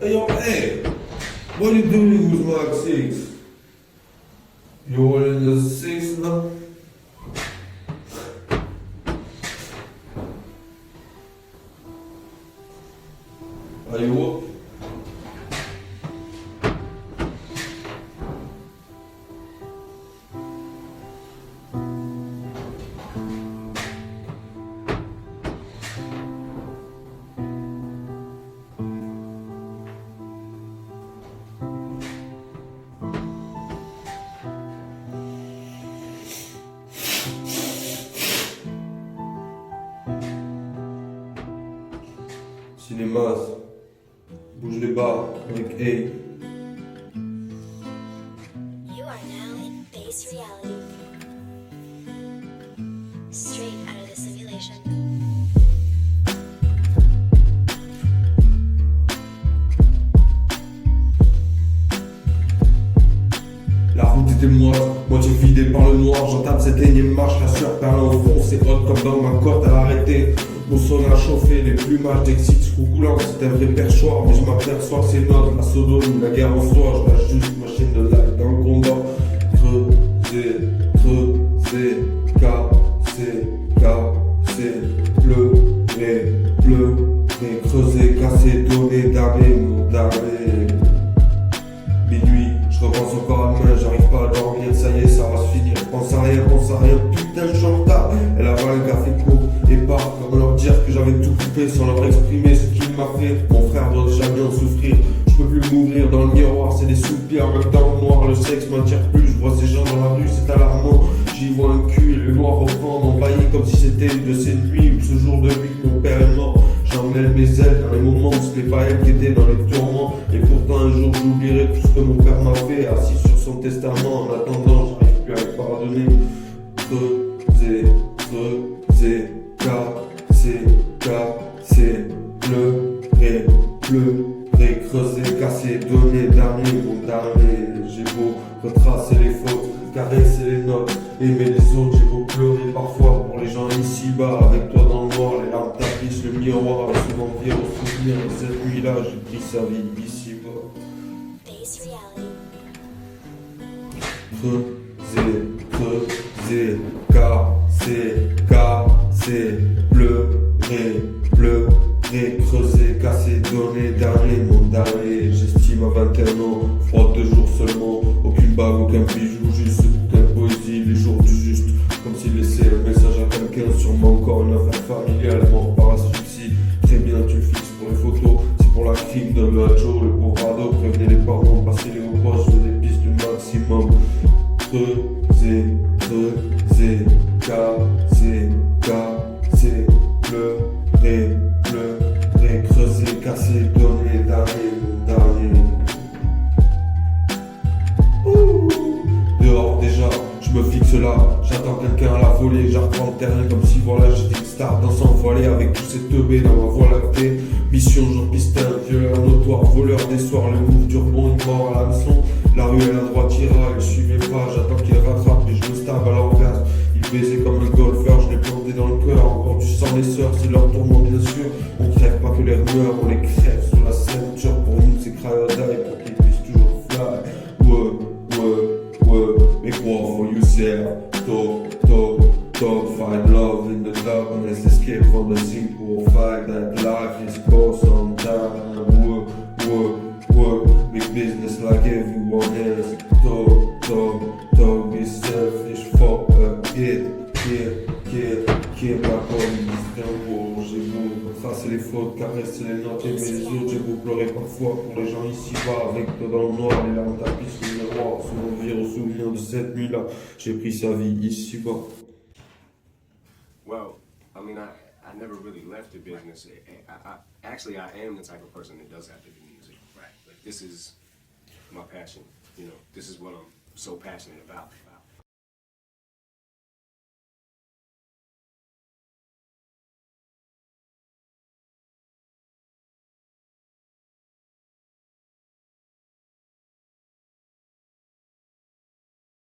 Hey, yo, hey, what are you doing with Mark 6? You're in the 6 now? Are you up? Cinémas, bouge les bas avec hey. You are now in base reality. Straight out of the simulation. La route était moite, moitié vidée par le noir. J'entame cette énième marche, la sueur perle au fond. C'est hot comme dans ma côte à l'arrêté. Mon son a chauffé, les plumages d'exit coulant. C'est un vrai perchoir, mais je m'aperçois que c'est notre. La sodomie, la guerre en soi. Je lâche juste machine de live dans le combat. Creuser, creuser, casser, casser, pleurer, pleurer, creuser, casser, donner, damer, mon damer. Minuit, je repense encore à demain, j'arrive pas à dormir, ça y est, ça va se finir. Pense à rien, putain, je suis en retard. Elle avale un café court et part, comme leur dire que j'avais tout coupé sans leur exprimer ce qu'il m'a fait. Mon frère doit jamais en souffrir, je peux plus m'ouvrir dans le miroir, c'est des soupirs, même dans le noir, le sexe m'attire plus. Je vois ces gens dans la rue, c'est alarmant. J'y vois un cul et le noir reprend, m'envahit comme si c'était une de ces nuits ou ce jour de nuit que mon père est mort. J'emmène mes ailes dans les moments où c'était pas elle qui était dans les tourments. Et pourtant un jour j'oublierai tout ce que mon père m'a fait. Assis sur son testament, en attendant j'arrive plus à le pardonner. Creuser, creuser, casser, casser, pleurer, pleurer, creuser, casser, donner, damner, mon damner. J'ai beau retracer les fautes, caresser les notes, aimer les autres, j'ai beau pleurer parfois pour les gens ici-bas. Avec toi dans le noir, les larmes tapissent le miroir, souvent viens au souvenir de cette nuit-là, j'ai pris sa vie ici-bas. Base reality. Creuser, creuser, casser, casser, pleurer, pleurer, creuser, casser, donner, damner, mon damner. J'estime à 21 ans, froid 2 jours seulement, aucune bague, aucun bijou, juste ce bouquin de poésie, les jours du juste, comme s'il laissait un message à quelqu'un, sûrement encore une affaire familiale, mort par asphyxie. Très bien, tu le fixes pour les photos, c'est pour la crime de macho, le pauvre ado, prévenez les parents, passez les reproches, je fais des pistes du maximum. Creuser, creuser, casser, casser, pleurer, pleurer, creuser, casser, donner, damner, mon damner. Dehors déjà, je me fixe là, j'attends quelqu'un à la volée, j'apprends le terrain comme si voilà j'étais une star dans son volet avec tous ces teubés dans ma voie lactée. Mission jour pistin, violeur notoire, voleur des soirs, le move du rebond, une mort à l'hameçon. La rue elle à droite ira, il suivait pas, j'attends qu'il rattrape et je me stab à l'orgasme. Il baisait comme un golfeur, je l'ai planté dans le cœur, encore du sang les sœurs, c'est leur tourment bien sûr. On crève pas que les rumeurs, on les crève sur la ceinture, pour nous c'est cryodaille pour qu'ils puissent toujours fly. Make war for yourself. Talk, find love in the darkness. Escape from the simple fact that life is cost sometimes. Work, big business like everyone else. Talk, be selfish, fuck up, kill la police. C'est un beau, j'ai beau tracer les fautes, caresser les notes, aimer les autres. J'ai beau pleurer parfois pour les gens ici-bas. Avec toi dans le noir, les larmes tapissent le miroir. Souvent vire au souvenir de cette nuit-là. J'ai pris sa vie ici-bas. Well, I mean, I never really left the business. Actually, I am the type of person that does have to do music. Right. Like, this is my passion. You know, this is what I'm so passionate about.